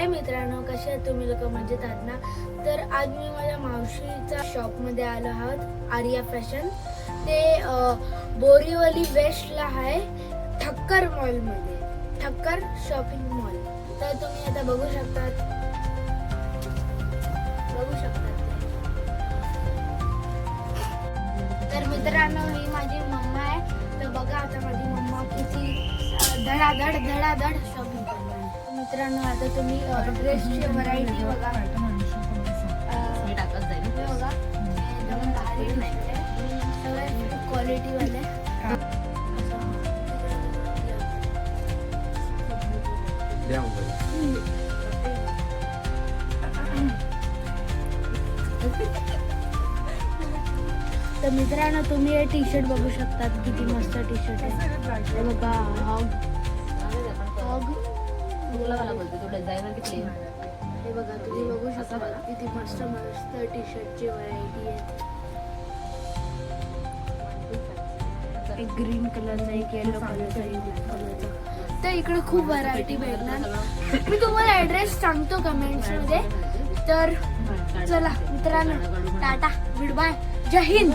मित्रांनो, कसे आहेत तुम्ही लोक? मजेत आहात ना? तर आज मी माझ्या मावशीच्या शॉपमध्ये आलो आहोत, आर्या फॅशन. ते बोरीवली वेस्टला आहे, ठक्कर मॉलमध्ये, ठक्कर शॉपिंग मॉल. तर तुम्ही आता बघू शकतात. तर मित्रांनो, ही माझी मम्मा आहे. तर बघा आता माझी मम्मा किती धडाधड शॉपिंग करणार. मित्रांनो, आता तुम्ही ड्रेसची व्हरायटी बघा. बघा, एकदम भारी नाही, सगळे क्वालिटी वाले. तर मित्रांनो, तुम्ही हे टी शर्ट बघू शकतात, किती मस्त टी शर्ट आहे. हे बघा, हॉग. हे बघा, तुम्ही बघू शकता किती मस्त मस्त टी शर्टची व्हरायटी आहे. एक ग्रीन कलरचा, एक येलो कलरचा, एक ब्लॅक कलरचा. तर इकडे खूप व्हरायटी भेटणार. मी तुम्हाला ॲड्रेस सांगतो कमेंट्स मध्ये. तर चला मित्रांनो, टाटा, गुड बाय, जय हिंद.